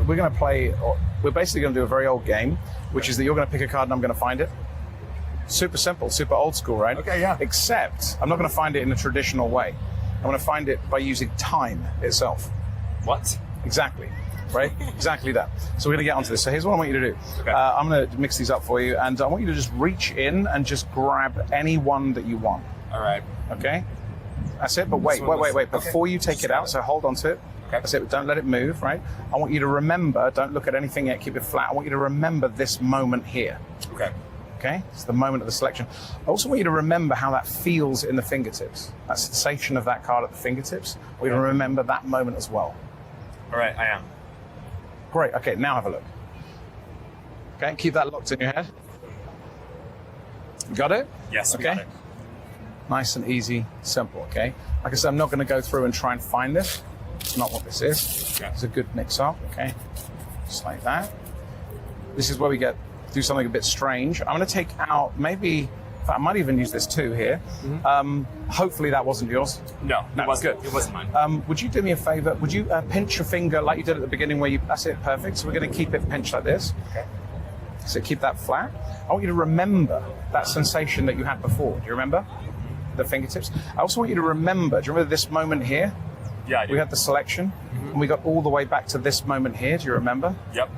we're going to play, we're basically going to do a very old game, which is that you're going to pick a card and I'm going to find it. Super simple, super old school, right? Okay, yeah. Except I'm not going to find it in a traditional way. I'm going to find it by using time itself. What? Exactly, right? Exactly that. So we're going to get onto this. So here's what I want you to do. Okay. I'm going to mix these up for you, and I want you to just reach in and just grab any one that you want. All right. Okay? That's it, but wait. Before you take it out, so hold on to it. Okay. That's it, but don't let it move, right? I want you to remember, don't look at anything yet, keep it flat. I want you to remember this moment here. Okay. Okay? It's the moment of the selection. I also want you to remember how that feels in the fingertips. That sensation of that card at the fingertips. I want you to remember that moment as well. All right, I am. Great, okay, now have a look. Okay, keep that locked in your head. Got it? Yes, Okay. got it. Nice and easy, simple, okay? Like I said, I'm not going to go through and try and find this. It's not what this is. Okay. It's a good mix-up, okay? Just like that. This is where we do something a bit strange. I'm going to take out maybe, in fact, I might even use this too here. Hopefully that wasn't yours. No, No, it wasn't. good. It wasn't mine. Would you do me a favor? Would you pinch your finger like you did at the beginning where that's it, perfect. So we're going to keep it pinched like this. Okay. So keep that flat. I want you to remember that sensation that you had before. Do you remember? The fingertips. I also want you to remember, do you remember this moment here? Yeah, I do. We had the selection, and we got all the way back to this moment here. Do you remember? Yep.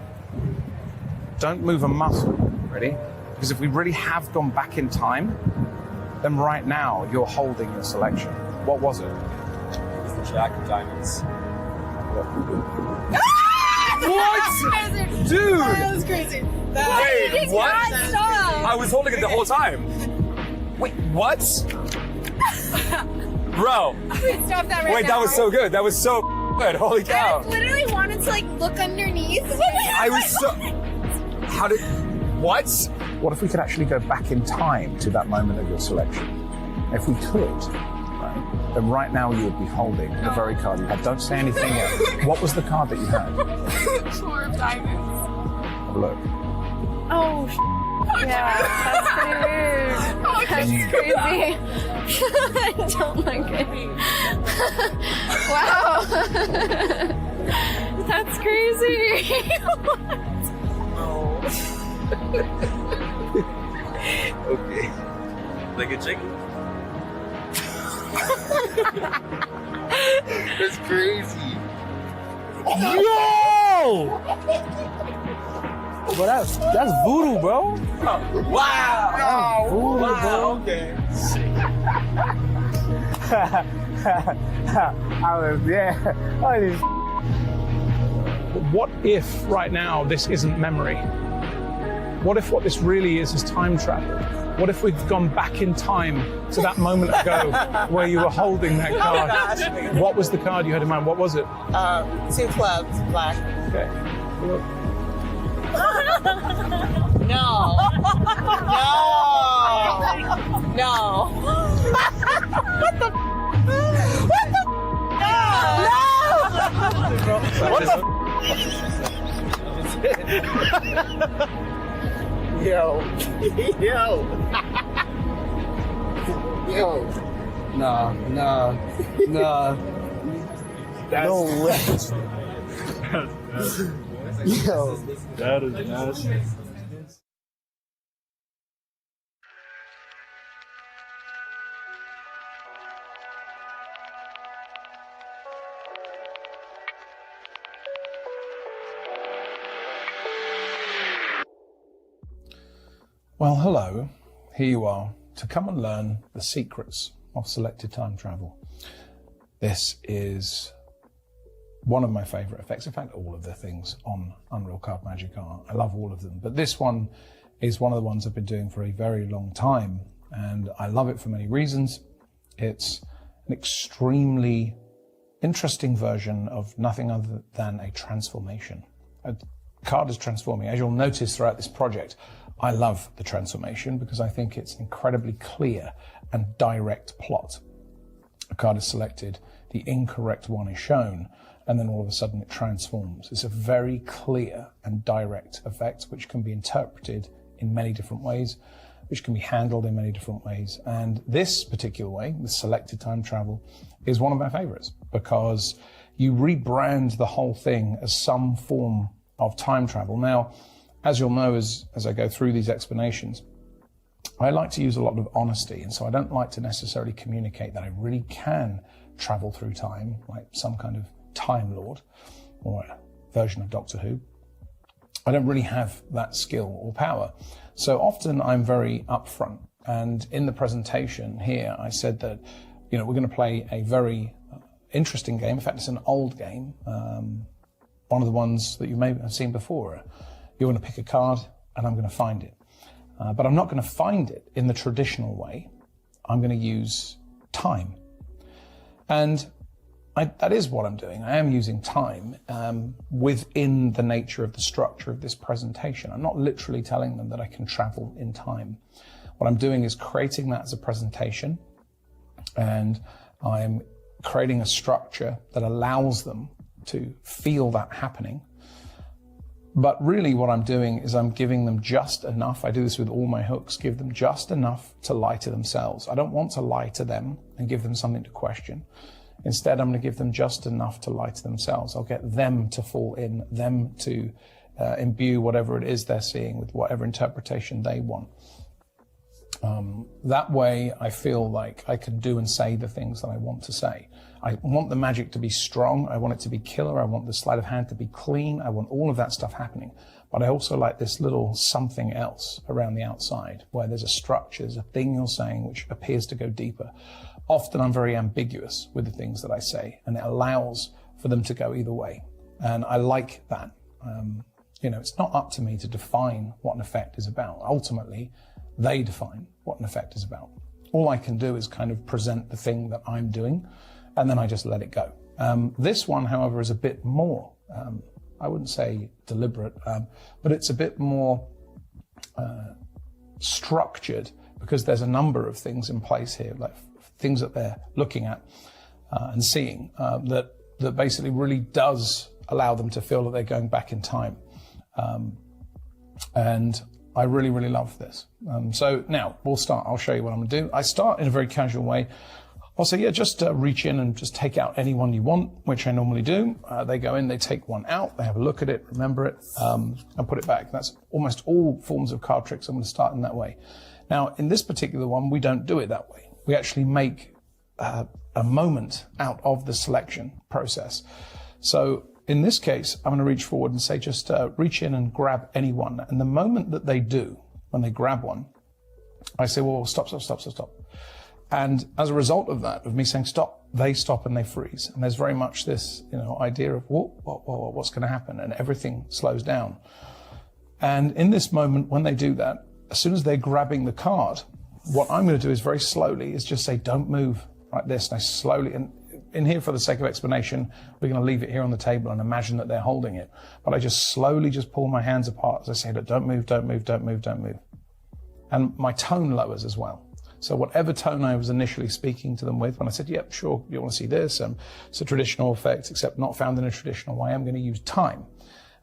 Don't move a muscle, ready? Because if we really have gone back in time, then right now you're holding your selection. What was it? It's the Jack of Diamonds. What? Dude! That was crazy. Wait, what? Stop. I was holding it the whole time. Wait, what? Bro. Wait, stop that right Wait, now. that was so good. That was so good. Holy I cow. literally wanted to like look underneath. I was so... How did... What? What if we could actually go back in time to that moment of your selection? If we could, right, then right now you would be holding the very card you had. Don't say anything yet. What was the card that you had? Four of diamonds. Have a look. Oh, yeah, that's pretty weird. That's crazy. I don't like it. Wow. That's crazy. Okay. Like a chicken? That's crazy. Yo! But that's voodoo, bro. Wow! That's voodoo, bro. Okay. What if right now this isn't memory? What if what this really is time travel? What if we've gone back in time to that moment ago where you were holding that card? gosh. What was the card you had in mind? What was it? 2 clubs, black. Okay. No. No. No. What the? What the? No. What the? Yo. Yo. Yo. Nah. No way. Yo. That is nasty. Well, hello. Here you are to come and learn the secrets of selected time travel. This is one of my favorite effects. In fact, all of the things on Unreal Card Magic are. I love all of them. But this one is one of the ones I've been doing for a very long time. And I love it for many reasons. It's an extremely interesting version of nothing other than a transformation. A card is transforming. As you'll notice throughout this project, I love the transformation because I think it's an incredibly clear and direct plot. A card is selected, the incorrect one is shown, and then all of a sudden it transforms. It's a very clear and direct effect which can be interpreted in many different ways, which can be handled in many different ways. And this particular way, the selected time travel, is one of my favorites because you rebrand the whole thing as some form of time travel. Now, as you'll know, as I go through these explanations, I like to use a lot of honesty, and so I don't like to necessarily communicate that I really can travel through time, like some kind of Time Lord or a version of Doctor Who. I don't really have that skill or power. So often I'm very upfront. And in the presentation here, I said that, we're going to play a very interesting game. In fact, it's an old game. One of the ones that you may have seen before. You're going to pick a card and I'm going to find it. But I'm not going to find it in the traditional way. I'm going to use time. And that is what I'm doing. I am using time within the nature of the structure of this presentation. I'm not literally telling them that I can travel in time. What I'm doing is creating that as a presentation, and I'm creating a structure that allows them to feel that happening. But really what I'm doing is I'm giving them just enough. I do this with all my hooks, give them just enough to lie to themselves. I don't want to lie to them and give them something to question. Instead, I'm going to give them just enough to lie to themselves. I'll get them to fall in, them to imbue whatever it is they're seeing with whatever interpretation they want. That way, I feel like I can do and say the things that I want to say. I want the magic to be strong. I want it to be killer. I want the sleight of hand to be clean. I want all of that stuff happening. But I also like this little something else around the outside where there's a structure, there's a thing you're saying which appears to go deeper. Often I'm very ambiguous with the things that I say, and it allows for them to go either way. And I like that. It's not up to me to define what an effect is about. Ultimately, they define what an effect is about. All I can do is kind of present the thing that I'm doing, and then I just let it go. This one, however, is a bit more, I wouldn't say deliberate, but it's a bit more structured, because there's a number of things in place here, like things that they're looking at and seeing that basically really does allow them to feel that they're going back in time. And I really, really love this. So now we'll start. I'll show you what I'm going to do. I start in a very casual way. I'll say, just reach in and just take out any one you want, which I normally do. They go in, they take one out, they have a look at it, remember it, and put it back. That's almost all forms of card tricks. I'm going to start in that way. Now, in this particular one, we don't do it that way. We actually make a moment out of the selection process. So in this case, I'm going to reach forward and say, just reach in and grab any one. And the moment that they do, when they grab one, I say, well, stop. And as a result of that, of me saying stop, they stop and they freeze. And there's very much this, idea of what's going to happen, and everything slows down. And in this moment, when they do that, as soon as they're grabbing the card, what I'm going to do is very slowly is just say, don't move like this. And I slowly, and in here for the sake of explanation, we're going to leave it here on the table and imagine that they're holding it. But I just slowly just pull my hands apart as I say, don't move. And my tone lowers as well. So whatever tone I was initially speaking to them with, when I said, yep, sure, you want to see this, it's a traditional effect, except not found in a traditional way, I'm going to use time,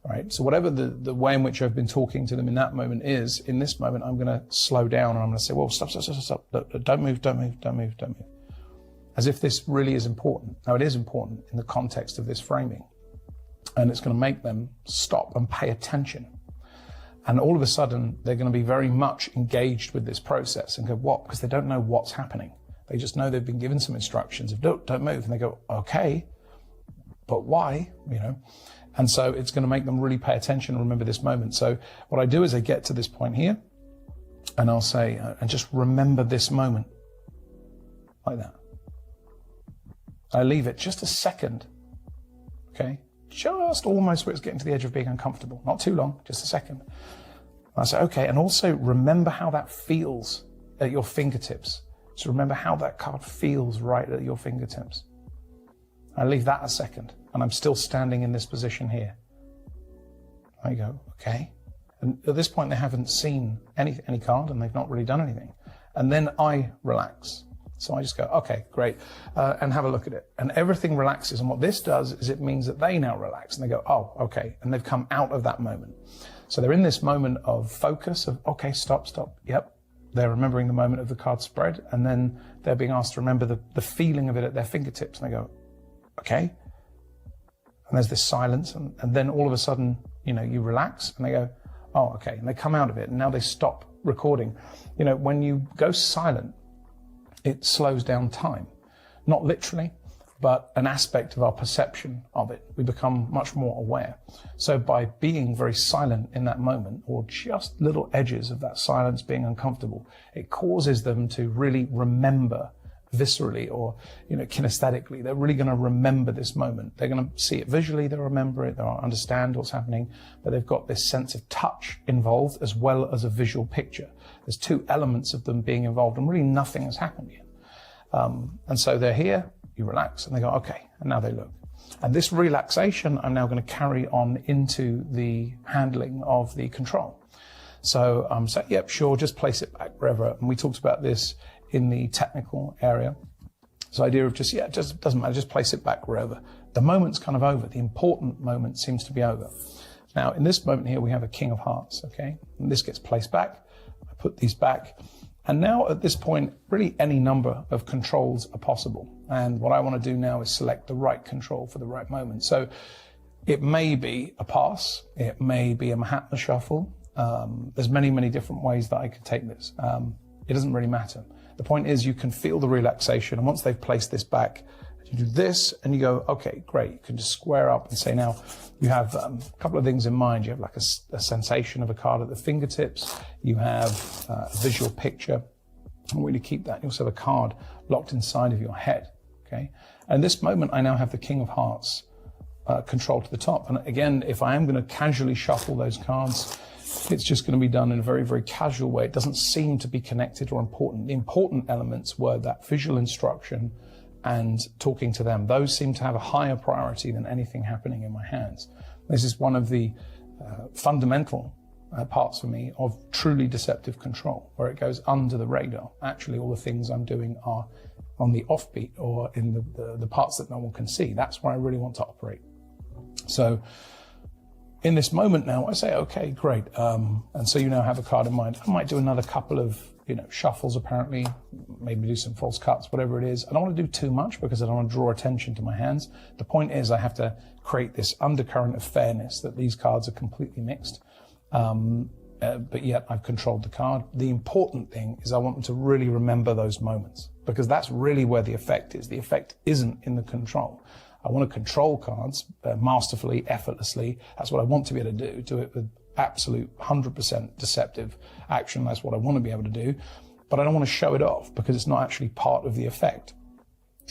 right? So whatever the way in which I've been talking to them in that moment is, in this moment, I'm going to slow down and I'm going to say, well, stop. Don't move. As if this really is important. Now, it is important in the context of this framing, and it's going to make them stop and pay attention. And all of a sudden, they're going to be very much engaged with this process and go, what? Because they don't know what's happening. They just know they've been given some instructions of don't move. And they go, okay, but why? And so it's going to make them really pay attention and remember this moment. So what I do is I get to this point here and I'll say, and just remember this moment like that. I leave it just a second, okay? Just almost where it's getting to the edge of being uncomfortable. Not too long, just a second. I say, okay, and also remember how that feels at your fingertips. So remember how that card feels right at your fingertips. I leave that a second, and I'm still standing in this position here. I go, okay. And at this point, they haven't seen any card, and they've not really done anything. And then I relax. So I just go, okay, great, and have a look at it. And everything relaxes. And what this does is it means that they now relax. And they go, oh, okay. And they've come out of that moment. So they're in this moment of focus of, okay, stop. Yep. They're remembering the moment of the card spread. And then they're being asked to remember the feeling of it at their fingertips. And they go, okay. And there's this silence. And then all of a sudden, you relax and they go, oh, okay. And they come out of it and now they stop recording. When you go silent, it slows down time, not literally, but an aspect of our perception of it. We become much more aware. So by being very silent in that moment, or just little edges of that silence being uncomfortable, it causes them to really remember viscerally or kinesthetically. They're really going to remember this moment. They're going to see it visually, they'll remember it, they'll understand what's happening, but they've got this sense of touch involved as well as a visual picture. There's two elements of them being involved and really nothing has happened yet. And so they're here, you relax and they go, okay, and now they look. And this relaxation I'm now going to carry on into the handling of the control. So I'm saying, yep, sure, just place it back wherever. And we talked about this in the technical area. This idea of just doesn't matter, just place it back wherever. The moment's kind of over. The important moment seems to be over. Now, in this moment here, we have a King of Hearts, okay? And this gets placed back. I put these back. And now at this point, really any number of controls are possible. And what I want to do now is select the right control for the right moment. So it may be a pass. It may be a Mahatma shuffle. There's many, many different ways that I could take this. It doesn't really matter. The point is you can feel the relaxation. And once they've placed this back, you do this and you go, okay, great. You can just square up and say, now you have a couple of things in mind. You have like a sensation of a card at the fingertips. You have a visual picture. I want you to keep that. You also have a card locked inside of your head. Okay. And this moment, I now have the King of Hearts control to the top. And again, if I am going to casually shuffle those cards, it's just going to be done in a very, very casual way. It doesn't seem to be connected or important. The important elements were that visual instruction and talking to them. Those seem to have a higher priority than anything happening in my hands. This is one of the fundamental parts for me of truly deceptive control, where it goes under the radar. Actually, all the things I'm doing are on the offbeat or in the parts that no one can see. That's where I really want to operate. So in this moment now, I say, okay, great. And so you now have a card in mind. I might do another couple of shuffles apparently, maybe do some false cuts, whatever it is. I don't want to do too much because I don't want to draw attention to my hands. The point is I have to create this undercurrent of fairness that these cards are completely mixed. But yet I've controlled the card. The important thing is I want them to really remember those moments because that's really where the effect is. The effect isn't in the control. I want to control cards masterfully, effortlessly. That's what I want to be able to do it with absolute 100% deceptive action. That's what I want to be able to do, but I don't want to show it off because it's not actually part of the effect.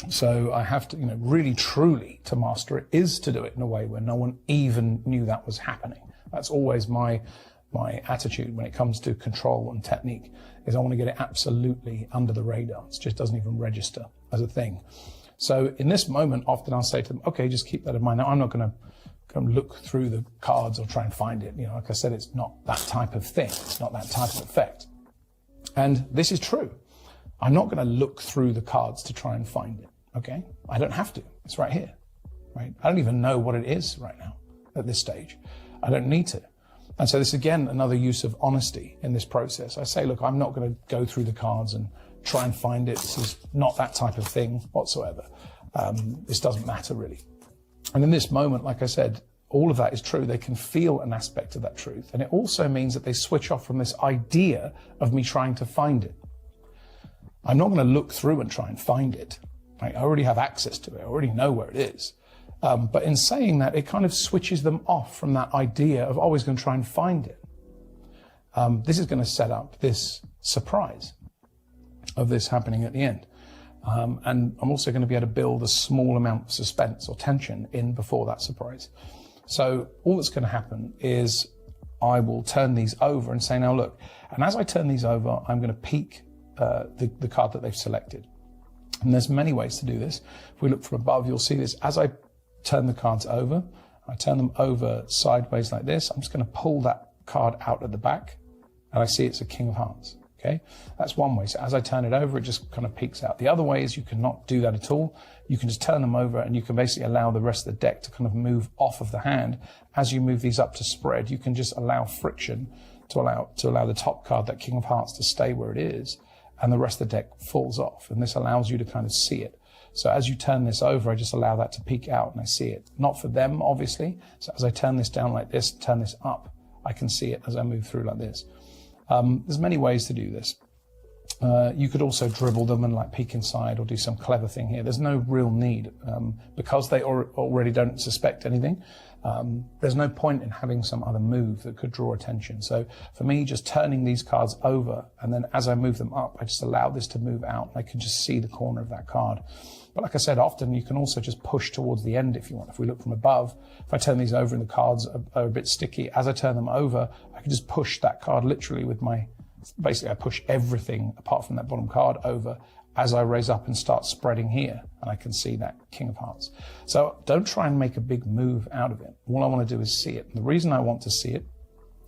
So I have to, really truly to master it is to do it in a way where no one even knew that was happening. That's always my attitude when it comes to control and technique, is I want to get it absolutely under the radar. It just doesn't even register as a thing. So in this moment, often I'll say to them, okay, just keep that in mind. Now, I'm not going to look through the cards or try and find it. Like I said, it's not that type of thing. It's not that type of effect. And this is true. I'm not going to look through the cards to try and find it. Okay? I don't have to. It's right here. Right? I don't even know what it is right now at this stage. I don't need to. And so this, again, another use of honesty in this process. I say, look, I'm not going to go through the cards and try and find it. This is not that type of thing whatsoever. This doesn't matter really. And in this moment, like I said, all of that is true. They can feel an aspect of that truth. And it also means that they switch off from this idea of me trying to find it. I'm not going to look through and try and find it. I already have access to it. I already know where it is. But in saying that, it kind of switches them off from that idea of always going to try and find it. This is going to set up this surprise of this happening at the end. And I'm also going to be able to build a small amount of suspense or tension in before that surprise. So all that's going to happen is I will turn these over and say, now look, and as I turn these over, I'm going to peek the card that they've selected. And there's many ways to do this. If we look from above, you'll see this. As I turn the cards over, I turn them over sideways like this. I'm just going to pull that card out at the back and I see it's a King of Hearts. Okay, that's one way. So as I turn it over, it just kind of peeks out. The other way is you cannot do that at all. You can just turn them over and you can basically allow the rest of the deck to kind of move off of the hand. As you move these up to spread, you can just allow friction to allow the top card, that King of Hearts, to stay where it is, and the rest of the deck falls off. And this allows you to kind of see it. So as you turn this over, I just allow that to peek out and I see it. Not for them, obviously. So as I turn this down like this, turn this up, I can see it as I move through like this. There's many ways to do this. You could also dribble them and like peek inside or do some clever thing here. There's no real need because they already don't suspect anything. There's no point in having some other move that could draw attention. So for me, just turning these cards over and then as I move them up, I just allow this to move out. I can just see the corner of that card. But like I said, often you can also just push towards the end if you want. If we look from above, if I turn these over and the cards are a bit sticky, as I turn them over, I can just push that card literally with my, basically I push everything apart from that bottom card over as I raise up and start spreading here, and I can see that King of Hearts. So don't try and make a big move out of it. All I want to do is see it. And the reason I want to see it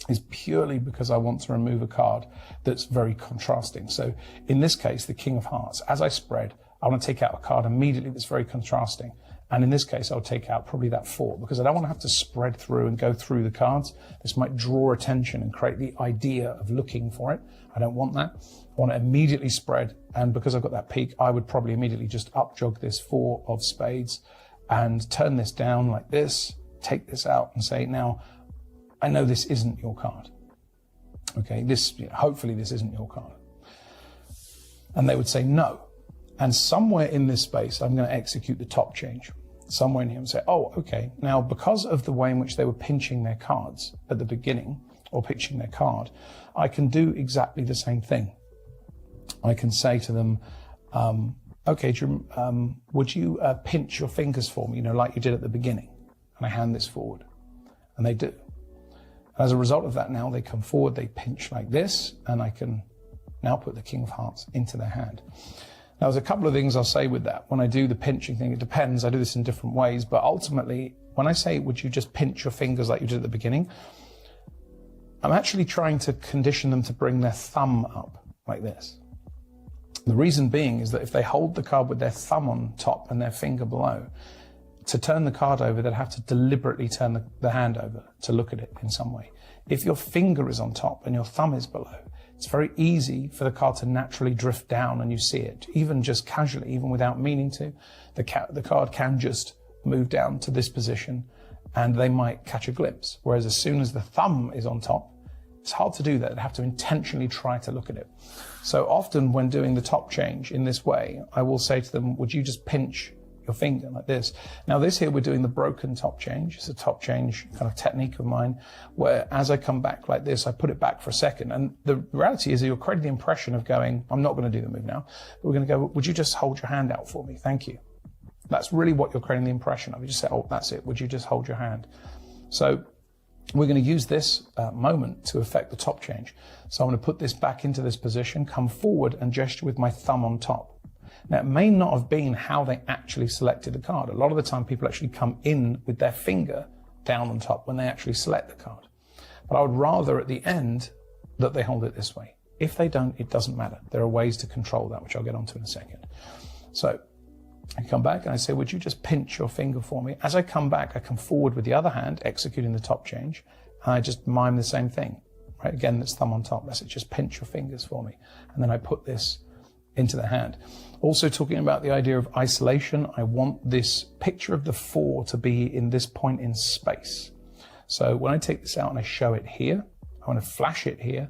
is purely because I want to remove a card that's very contrasting. So in this case, the King of Hearts, as I spread, I want to take out a card immediately that's very contrasting. And in this case, I'll take out probably that 4 because I don't want to have to spread through and go through the cards. This might draw attention and create the idea of looking for it. I don't want that. I want to immediately spread. And because I've got that peak, I would probably immediately just up jog this 4 of spades and turn this down like this, take this out and say, now, I know this isn't your card. Okay, hopefully this isn't your card. And they would say no. And somewhere in this space, I'm going to execute the top change. Somewhere in here and say, oh, okay. Now, because of the way in which they were pinching their cards at the beginning, or pinching their card, I can do exactly the same thing. I can say to them, okay, would you pinch your fingers for me, like you did at the beginning? And I hand this forward. And they do. As a result of that, now they come forward, they pinch like this, and I can now put the King of Hearts into their hand. Now, there's a couple of things I'll say with that. When I do the pinching thing, it depends. I do this in different ways. But ultimately, when I say, would you just pinch your fingers like you did at the beginning, I'm actually trying to condition them to bring their thumb up like this. The reason being is that if they hold the card with their thumb on top and their finger below, to turn the card over, they'd have to deliberately turn the hand over to look at it in some way. If your finger is on top and your thumb is below, it's very easy for the card to naturally drift down and you see it, even just casually, even without meaning to. The card can just move down to this position and they might catch a glimpse. Whereas as soon as the thumb is on top, it's hard to do that. They have to intentionally try to look at it. So often when doing the top change in this way, I will say to them, would you just pinch your finger like this? Now this here, we're doing the broken top change. It's a top change kind of technique of mine, where as I come back like this, I put it back for a second. And the reality is that you're creating the impression of going, I'm not going to do the move now. We're going to go, would you just hold your hand out for me? Thank you. That's really what you're creating the impression of. You just say, oh, that's it. Would you just hold your hand? So we're going to use this moment to affect the top change. So I'm going to put this back into this position, come forward and gesture with my thumb on top. Now, it may not have been how they actually selected the card. A lot of the time, people actually come in with their finger down on top when they actually select the card. But I would rather at the end that they hold it this way. If they don't, it doesn't matter. There are ways to control that, which I'll get onto in a second. So I come back and I say, would you just pinch your finger for me? As I come back, I come forward with the other hand, executing the top change. And I just mime the same thing. Right? Again, that's thumb on top. That's it. Just pinch your fingers for me. And then I put this into the hand. Also talking about the idea of isolation, I want this picture of the 4 to be in this point in space. So when I take this out and I show it here, I want to flash it here.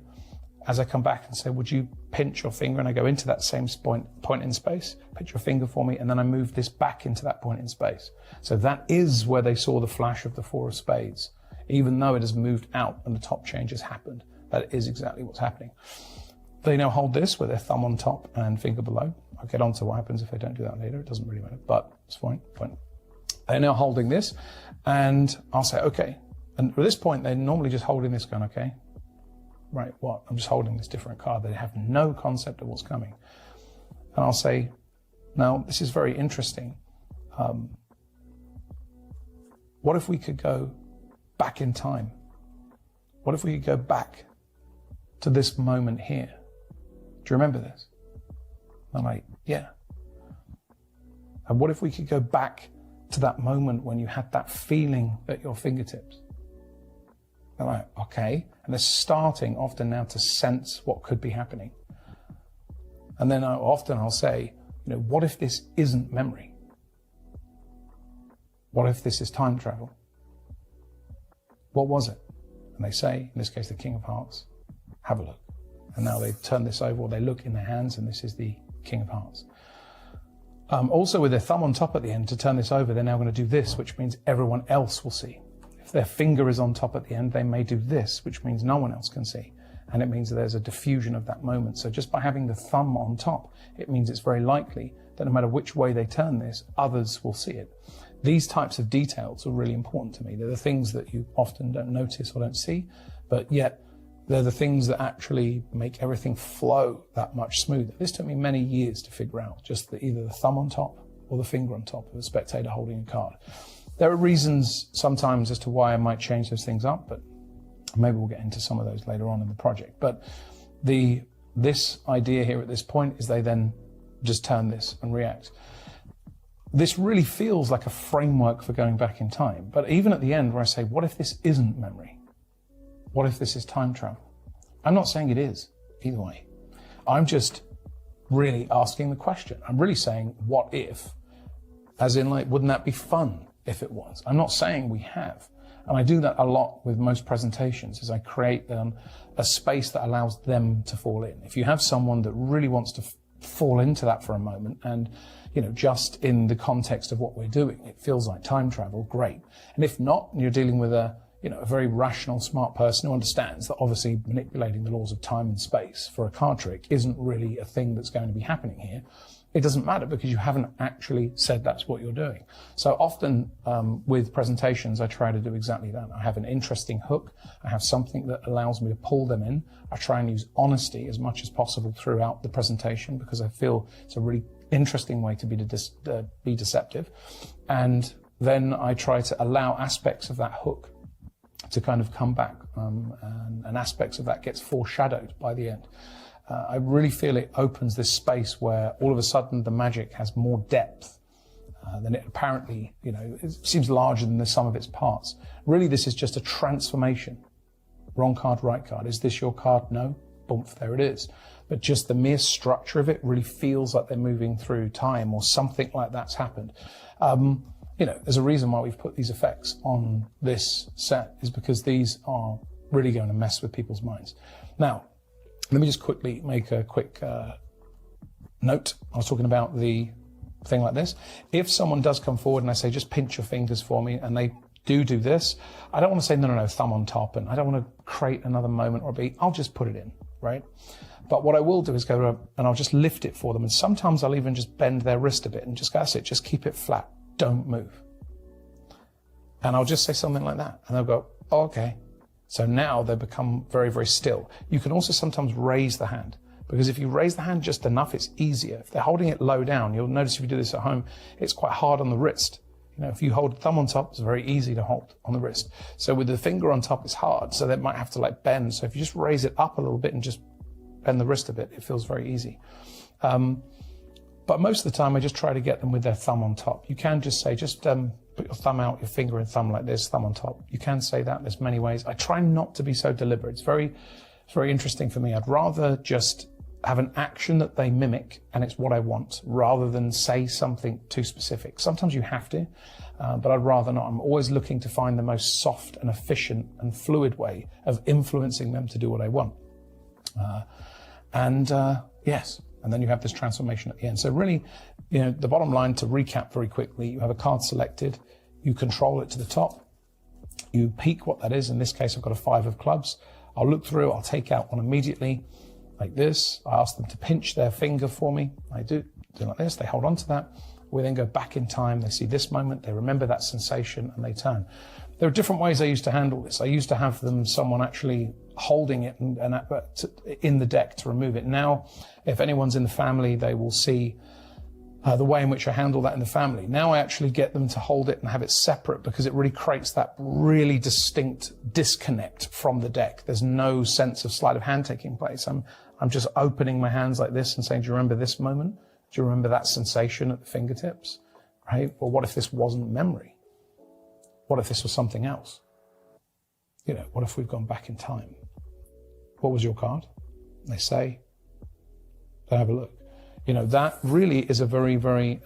As I come back and say, would you pinch your finger? And I go into that same point in space, pinch your finger for me, and then I move this back into that point in space. So that is where they saw the flash of the 4 of spades. Even though it has moved out and the top change has happened, that is exactly what's happening. They now hold this with their thumb on top and finger below. I'll get on to what happens if I don't do that later. It doesn't really matter, but it's fine. They're now holding this, and I'll say, okay. And at this point, they're normally just holding this going, okay, right, what? I'm just holding this different card. They have no concept of what's coming. And I'll say, now, this is very interesting. What if we could go back in time? What if we could go back to this moment here? Do you remember this? I'm like, yeah. And what if we could go back to that moment when you had that feeling at your fingertips? I'm like, okay. And they're starting often now to sense what could be happening. And then I'll say, what if this isn't memory? What if this is time travel? What was it? And they say, in this case, the King of Hearts, have a look. And now they turn this over, or they look in their hands, and this is the King of Hearts. Also, with their thumb on top at the end, to turn this over, they're now going to do this, which means everyone else will see. If their finger is on top at the end, they may do this, which means no one else can see. And it means that there's a diffusion of that moment. So just by having the thumb on top, it means it's very likely that no matter which way they turn this, others will see it. These types of details are really important to me. They're the things that you often don't notice or don't see, but yet they're the things that actually make everything flow that much smoother. This took me many years to figure out, just either the thumb on top or the finger on top of a spectator holding a card. There are reasons sometimes as to why I might change those things up, but maybe we'll get into some of those later on in the project. But this idea here at this point is they then just turn this and react. This really feels like a framework for going back in time. But even at the end where I say, what if this isn't memory? What if this is time travel? I'm not saying it is, either way. I'm just really asking the question. I'm really saying, what if? As in, like, wouldn't that be fun if it was? I'm not saying we have. And I do that a lot with most presentations, is I create a space that allows them to fall in. If you have someone that really wants to fall into that for a moment, and just in the context of what we're doing, it feels like time travel, great. And if not, you're dealing with a very rational, smart person who understands that obviously manipulating the laws of time and space for a card trick isn't really a thing that's going to be happening here. It doesn't matter because you haven't actually said that's what you're doing. So often with presentations, I try to do exactly that. I have an interesting hook. I have something that allows me to pull them in. I try and use honesty as much as possible throughout the presentation because I feel it's a really interesting way to be deceptive. And then I try to allow aspects of that hook to kind of come back, and aspects of that gets foreshadowed by the end. I really feel it opens this space where all of a sudden the magic has more depth than it apparently, it seems larger than the sum of its parts. Really, this is just a transformation. Wrong card, right card. Is this your card? No. Boom, there it is. But just the mere structure of it really feels like they're moving through time or something like that's happened. There's a reason why we've put these effects on this set, is because these are really going to mess with people's minds. Now, let me just quickly make a quick note. I was talking about the thing like this. If someone does come forward and I say, just pinch your fingers for me, and they do this, I don't want to say, no, thumb on top, and I don't want to create another moment or a beat. I'll just put it in, right? But what I will do is go up and I'll just lift it for them. And sometimes I'll even just bend their wrist a bit and just go, that's it, just keep it flat. Don't move. And I'll just say something like that. And they'll go, oh, okay. So now they become very, very still. You can also sometimes raise the hand, because if you raise the hand just enough, it's easier. If they're holding it low down, you'll notice if you do this at home, it's quite hard on the wrist. If you hold thumb on top, it's very easy to hold on the wrist. So with the finger on top, it's hard. So they might have to bend. So if you just raise it up a little bit and just bend the wrist a bit, it feels very easy. But most of the time, I just try to get them with their thumb on top. You can just say, put your thumb out, your finger and thumb like this, thumb on top. You can say that. There's many ways. I try not to be so deliberate. It's very interesting for me. I'd rather just have an action that they mimic, and it's what I want, rather than say something too specific. Sometimes you have to, but I'd rather not. I'm always looking to find the most soft and efficient and fluid way of influencing them to do what I want. Yes. And then you have this transformation at the end. So really, the bottom line, to recap very quickly, you have a card selected, you control it to the top, you peek what that is. In this case, I've got a 5 of clubs. I'll look through, I'll take out one immediately, like this. I ask them to pinch their finger for me. I do like this, they hold on to that. We then go back in time, they see this moment, they remember that sensation, and they turn. There are different ways I used to handle this. I used to have someone actually holding it in the deck to remove it. Now, if anyone's in the family, they will see the way in which I handle that in the family. Now I actually get them to hold it and have it separate, because it really creates that really distinct disconnect from the deck. There's no sense of sleight of hand taking place. I'm just opening my hands like this and saying, do you remember this moment? Do you remember that sensation at the fingertips? Right? Well, what if this wasn't memory? What if this was something else? What if we've gone back in time? What was your card? They say, then have a look. You know, that really is a very, very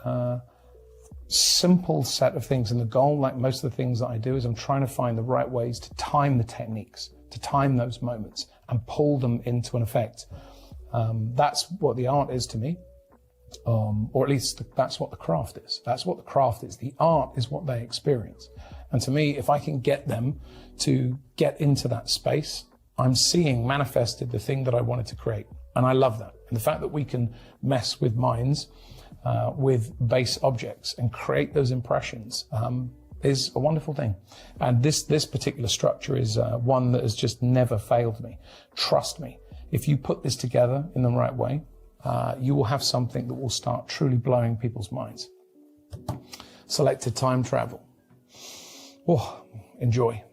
simple set of things. And the goal, like most of the things that I do, is I'm trying to find the right ways to time the techniques, to time those moments and pull them into an effect. That's what the art is to me. Or at least that's what the craft is. That's what the craft is. The art is what they experience. And to me, if I can get them to get into that space, I'm seeing manifested the thing that I wanted to create. And I love that. And the fact that we can mess with minds, with base objects and create those impressions is a wonderful thing. And this particular structure is one that has just never failed me. Trust me, if you put this together in the right way, you will have something that will start truly blowing people's minds. Selected time travel. Oh, enjoy.